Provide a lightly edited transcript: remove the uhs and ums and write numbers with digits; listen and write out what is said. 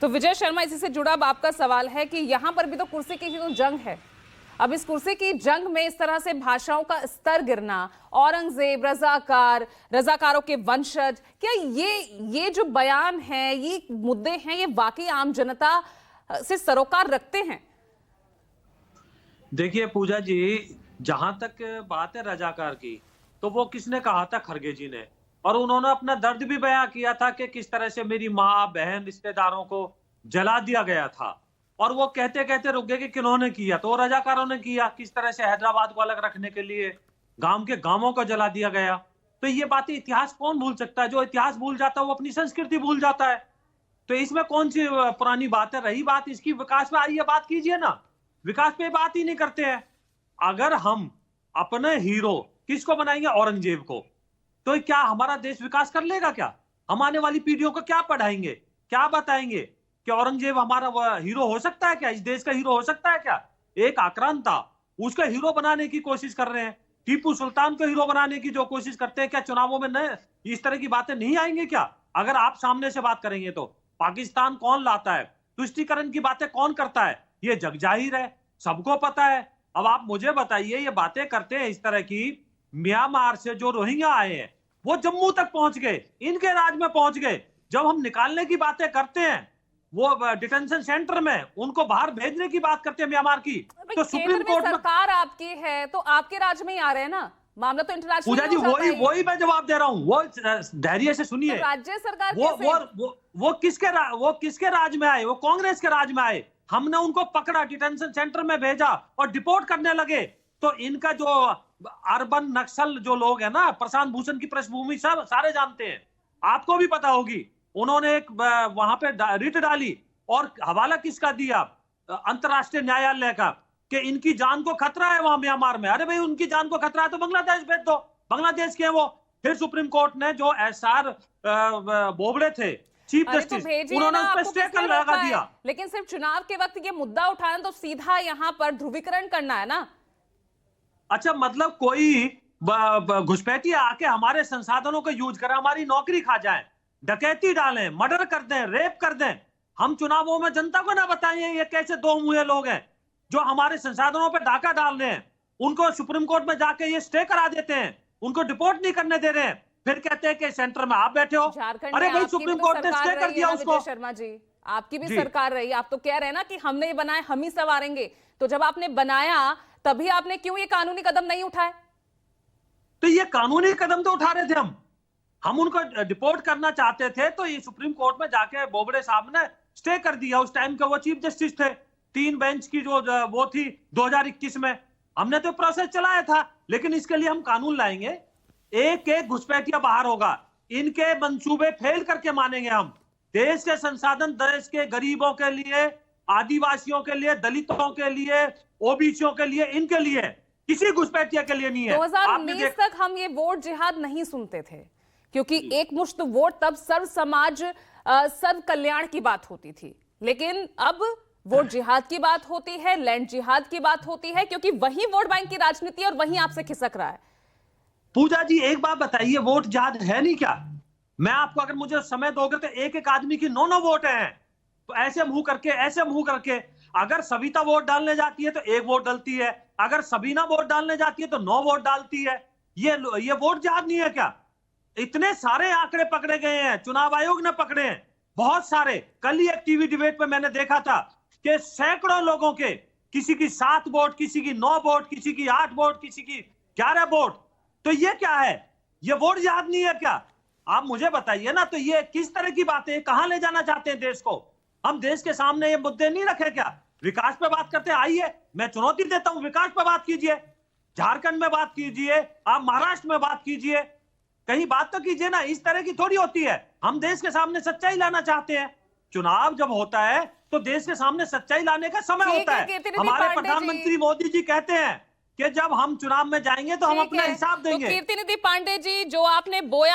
तो विजय शर्मा, इसी से जुड़ा अब आपका सवाल है कि यहाँ पर भी तो कुर्सी की ही तो जंग है। अब इस कुर्सी की जंग में इस तरह से भाषाओं का स्तर गिरना, औरंगजेब, रजाकार, रजाकारों के वंशज, क्या ये जो बयान है, ये मुद्दे हैं, ये वाकई आम जनता से सरोकार रखते हैं? देखिए पूजा जी, जहां तक बात है रजाकार की, तो वो किसने कहा था? खरगे जी ने। और उन्होंने अपना दर्द भी बयां किया था कि किस तरह से मेरी माँ, बहन, रिश्तेदारों को जला दिया गया था। और वो कहते कहते रुक गए कि किन्होंने किया, तो रजाकारों ने किया। किस तरह से हैदराबाद को अलग रखने के लिए गांव के गांवों को जला दिया गया। तो ये बातें इतिहास कौन भूल सकता है? जो इतिहास भूल जाता है वो अपनी संस्कृति भूल जाता है। तो इसमें कौन सी पुरानी बात है? रही बात इसकी विकास पे, आइए बात कीजिए ना। विकास पे बात ही नहीं करते हैं। अगर हम अपने हीरो किसको बनाएंगे? औरंगजेब को। तो क्या हमारा देश विकास कर लेगा? क्या हम आने वाली पीढ़ियों को क्या पढ़ाएंगे, क्या बताएंगे कि औरंगजेब हमारा हीरो हो सकता है? क्या इस देश का हीरो हो सकता है? क्या एक आक्रांत था, उसका हीरो बनाने की कोशिश कर रहे हैं। टीपू सुल्तान को हीरो बनाने की जो कोशिश करते हैं, क्या चुनावों में न इस तरह की बातें नहीं आएंगे? क्या अगर आप सामने से बात करेंगे तो पाकिस्तान कौन लाता है, तुष्टीकरण की बातें कौन करता है, ये जग जाहिर है, सबको पता है। अब आप मुझे बताइए, ये बातें करते हैं इस तरह की, म्यांमार से जो रोहिंग्या आए हैं वो जम्मू तक पहुंच गए, इनके राज में पहुंच गए। जब हम निकालने की बातें करते हैं, वो डिटेंशन सेंटर में उनको बाहर भेजने की बात करते हैं म्यांमार की, तो सुप्रीम कोर्ट में सरकार आपकी है तो आपके राज्य में ही आ रहे हैं ना, मामला तो इंटरनेशनल पूजा जी वही मैं जवाब दे रहा हूं। वो धैर्य से सुनिए। तो राज्य सरकार वो किसके राज में आए? वो कांग्रेस के राज में आए। हमने उनको पकड़ा, डिटेंशन सेंटर में भेजा और डिपोर्ट करने लगे। तो इनका जो अर्बन नक्सल जो लोग हैं ना, प्रशांत भूषण की पृष्ठभूमि सब सारे जानते हैं, आपको भी पता होगी। उन्होंने एक वहां पे रिट डाली और हवाला किसका दिया? अंतरराष्ट्रीय न्यायालय का, कि इनकी जान को खतरा है वहां म्यांमार में। अरे भाई, उनकी जान को खतरा है तो बांग्लादेश भेज दो। बांग्लादेश के हैं वो। फिर सुप्रीम कोर्ट ने जो एसआर बोबड़े थे चीफ जस्टिस, उन्होंने उस पर स्टे लगा दिया। लेकिन सिर्फ चुनाव के वक्त ये मुद्दा उठाना तो सीधा यहाँ पर ध्रुवीकरण करना है ना। अच्छा, मतलब कोई घुसपैठिया आके हमारे संसाधनों को यूज करें, हमारी नौकरी खा जाए, डकैती डालें, मर्डर कर दें, रेप कर दें, हम चुनावों में जनता को ना बताएं ये कैसे दो मुंहे लोग हैं जो हमारे संसाधनों पर डाका डाल रहे हैं। उनको सुप्रीम कोर्ट में जाके ये स्टे करा देते हैं, उनको डिपोर्ट नहीं करने दे रहे हैं, फिर कहते हैं कि सेंटर में आप बैठे हो। अरे भाई, सुप्रीम कोर्ट ने स्टे कर दिया उसको। शर्मा जी, आपकी भी सरकार रही, आप तो कह रहे हैं ना कि हमने ये बनाया, हम ही संवारेंगे। तो जब आपने बनाया तभी आपने क्यों ये कानूनी कदम नहीं उठाए? तो ये कानूनी कदम तो उठा रहे थे हम उनको डिपोर्ट करना चाहते थे, तो ये सुप्रीम कोर्ट में जाके बोबड़े साहब ने स्टे कर दिया। उस टाइम के वो चीफ जस्टिस थे, 3 बेंच की जो वो थी 2021 में। हमने तो प्रोसेस चलाया था, लेकिन इसके लिए हम कानून लाएंगे। एक एक घुसपैठिया बाहर होगा, इनके मंसूबे फेल करके मानेंगे हम। देश के संसाधन देश के गरीबों के लिए, आदिवासियों के लिए, दलितों के लिए, ओबीसीयों के लिए, इनके लिए, किसी घुसपैठिया के लिए नहीं है। 2019 तक हम ये वोट जिहाद नहीं सुनते थे, क्योंकि एक मुश्त वोट तब सर्व समाज, सर्व कल्याण की बात होती थी। लेकिन अब वोट जिहाद की बात होती है, लैंड जिहाद की बात होती है, क्योंकि वही वोट बैंक की राजनीति और वही आपसे खिसक रहा है। पूजा जी, एक बात बताइए, वोट जिहाद है नहीं क्या? मैं आपको, अगर मुझे समय दोगे तो एक एक आदमी की 9 वोट हैं। तो ऐसे मुंह करके अगर सविता वोट डालने जाती है तो 1 वोट डालती है, अगर सबीना वोट डालने जाती है तो 9 वोट डालती है। ये वोट जिहाद नहीं है क्या? इतने सारे आंकड़े पकड़े गए हैं, चुनाव आयोग ने पकड़े हैं बहुत सारे। कल ही एक टीवी डिबेट में मैंने देखा था कि सैकड़ों लोगों के, किसी की 7 वोट, किसी की 9 वोट, किसी की 8 वोट, किसी की 11 वोट। तो ये क्या है? ये वोट जिहाद नहीं है क्या? आप मुझे बताइए ना। तो ये किस तरह की बातें, कहां ले जाना चाहते हैं देश को? हम देश के सामने ये मुद्दे नहीं रखे क्या? विकास पे बात करते हैं, आइए मैं चुनौती देता हूं, विकास पे बात कीजिए, झारखंड में बात कीजिए, आप महाराष्ट्र में बात कीजिए, कहीं बात तो कीजिए ना। इस तरह की थोड़ी होती है। हम देश के सामने सच्चाई लाना चाहते हैं। चुनाव जब होता है तो देश के सामने सच्चाई लाने का समय होता है। हमारे प्रधानमंत्री मोदी जी कहते हैं कि जब हम चुनाव में जाएंगे तो हम अपना हिसाब देंगे। कीर्तिनिधि पांडे जी, जो आपने बोया